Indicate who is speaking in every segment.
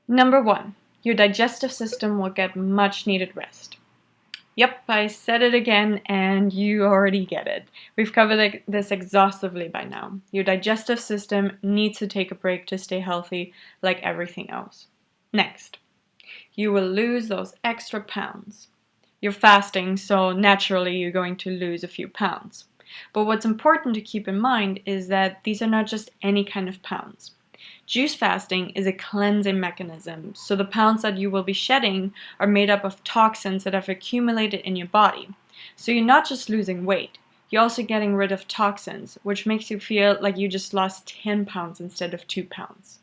Speaker 1: Number 1, your digestive system will get much needed rest. Yep, I said it again and you already get it. We've covered this exhaustively by now. Your digestive system needs to take a break to stay healthy like everything else. Next, you will lose those extra pounds. You're fasting, so naturally you're going to lose a few pounds. But what's important to keep in mind is that these are not just any kind of pounds. Juice fasting is a cleansing mechanism, so the pounds that you will be shedding are made up of toxins that have accumulated in your body. So you're not just losing weight, you're also getting rid of toxins, which makes you feel like you just lost 10 pounds instead of 2 pounds.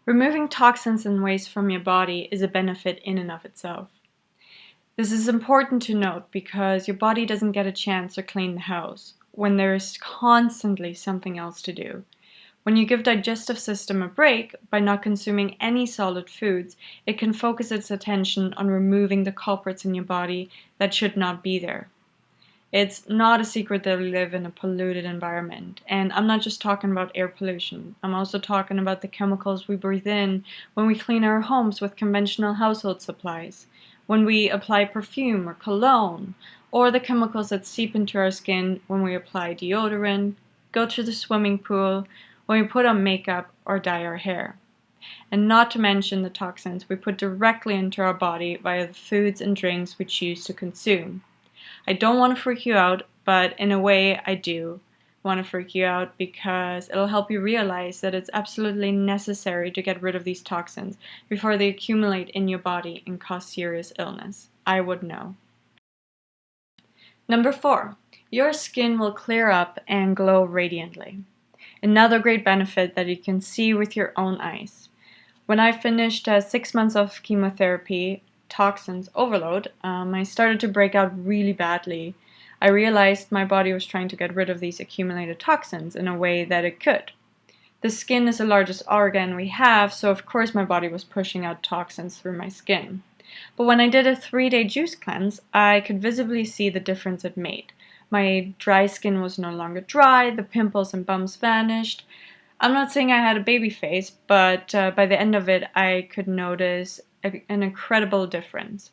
Speaker 1: Removing toxins and waste from your body is a benefit in and of itself. This is important to note because your body doesn't get a chance to clean the house when there is constantly something else to do. When you give digestive system a break by not consuming any solid foods, it can focus its attention on removing the culprits in your body that should not be there. It's not a secret that we live in a polluted environment, and I'm not just talking about air pollution. I'm also talking about the chemicals we breathe in when we clean our homes with conventional household supplies, when we apply perfume or cologne, or the chemicals that seep into our skin when we apply deodorant, go to the swimming pool, when we put on makeup or dye our hair. And not to mention the toxins we put directly into our body via the foods and drinks we choose to consume. I don't want to freak you out, but in a way I do want to freak you out because it'll help you realize that it's absolutely necessary to get rid of these toxins before they accumulate in your body and cause serious illness. I would know. Number 4, your skin will clear up and glow radiantly. Another great benefit that you can see with your own eyes. When I finished 6 months of chemotherapy, toxins overload, I started to break out really badly. I realized my body was trying to get rid of these accumulated toxins in a way that it could. The skin is the largest organ we have, so of course my body was pushing out toxins through my skin. But when I did a 3-day juice cleanse, I could visibly see the difference it made. My dry skin was no longer dry, the pimples and bumps vanished. I'm not saying I had a baby face, but by the end of it, I could notice an incredible difference.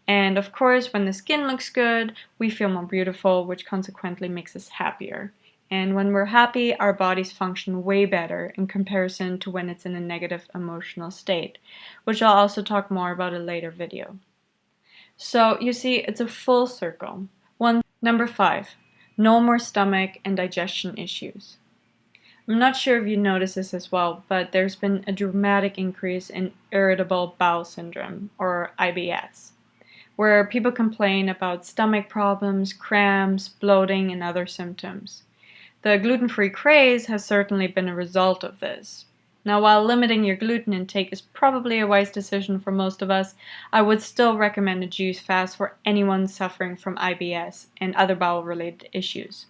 Speaker 1: And of course, when the skin looks good, we feel more beautiful, which consequently makes us happier. And when we're happy, our bodies function way better in comparison to when it's in a negative emotional state, which I'll also talk more about in a later video. So you see, it's a full circle. Number 5, no more stomach and digestion issues. I'm not sure if you notice this as well, but there's been a dramatic increase in irritable bowel syndrome, or IBS, where people complain about stomach problems, cramps, bloating, and other symptoms. The gluten-free craze has certainly been a result of this. Now, while limiting your gluten intake is probably a wise decision for most of us, I would still recommend a juice fast for anyone suffering from IBS and other bowel-related issues.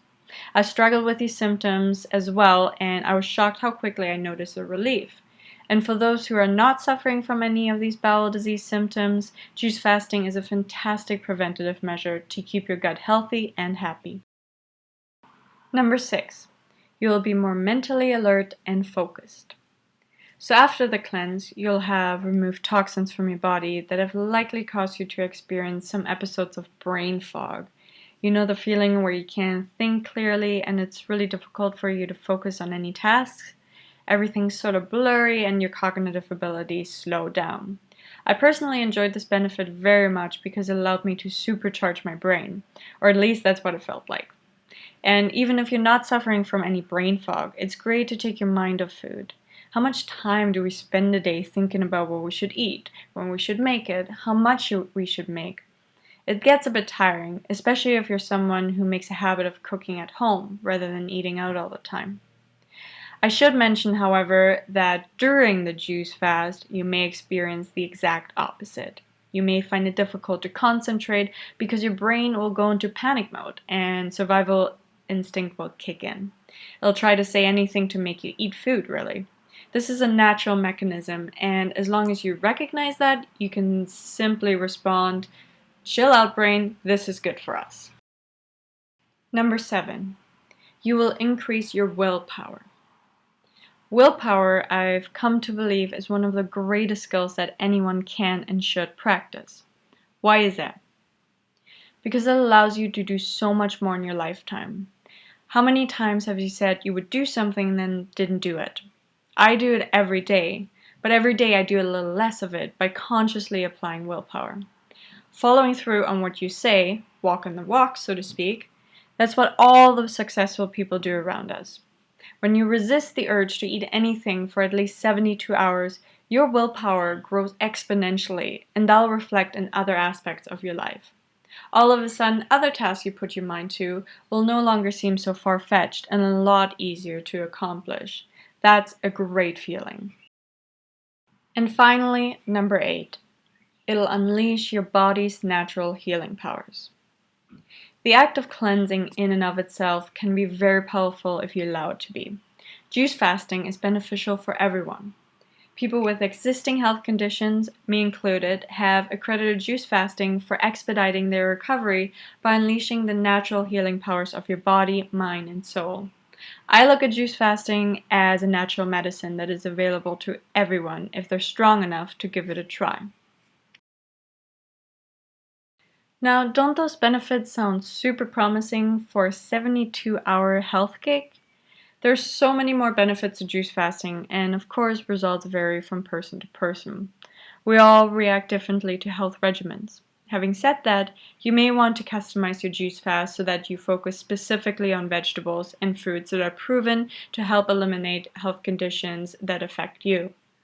Speaker 1: I struggled with these symptoms as well, and I was shocked how quickly I noticed a relief. And for those who are not suffering from any of these bowel disease symptoms, juice fasting is a fantastic preventative measure to keep your gut healthy and happy. Number 6, you will be more mentally alert and focused. So after the cleanse, you'll have removed toxins from your body that have likely caused you to experience some episodes of brain fog. You know the feeling where you can't think clearly and it's really difficult for you to focus on any tasks? Everything's sort of blurry and your cognitive abilities slow down. I personally enjoyed this benefit very much because it allowed me to supercharge my brain, or at least that's what it felt like. And even if you're not suffering from any brain fog, it's great to take your mind off food. How much time do we spend a day thinking about what we should eat, when we should make it, how much we should make? It gets a bit tiring, especially if you're someone who makes a habit of cooking at home rather than eating out all the time. I should mention, however, that during the juice fast, you may experience the exact opposite. You may find it difficult to concentrate because your brain will go into panic mode and survival instinct will kick in. It'll try to say anything to make you eat food, really. This is a natural mechanism, and as long as you recognize that, you can simply respond, "Chill out, brain, this is good for us." Number 7, you will increase your willpower. Willpower, I've come to believe, is one of the greatest skills that anyone can and should practice. Why is that? Because it allows you to do so much more in your lifetime. How many times have you said you would do something and then didn't do it? I do it every day, but every day I do a little less of it by consciously applying willpower. Following through on what you say, walking the walk, so to speak, that's what all the successful people do around us. When you resist the urge to eat anything for at least 72 hours, your willpower grows exponentially, and that'll reflect in other aspects of your life. All of a sudden, other tasks you put your mind to will no longer seem so far-fetched and a lot easier to accomplish. That's a great feeling. And finally, number 8. It'll unleash your body's natural healing powers. The act of cleansing in and of itself can be very powerful if you allow it to be. Juice fasting is beneficial for everyone. People with existing health conditions, me included, have accredited juice fasting for expediting their recovery by unleashing the natural healing powers of your body, mind, and soul. I look at juice fasting as a natural medicine that is available to everyone if they're strong enough to give it a try. Now, don't those benefits sound super promising for a 72-hour health kick? There's so many more benefits to juice fasting, and of course, results vary from person to person. We all react differently to health regimens. Having said that, you may want to customize your juice fast so that you focus specifically on vegetables and fruits that are proven to help eliminate health conditions that affect you.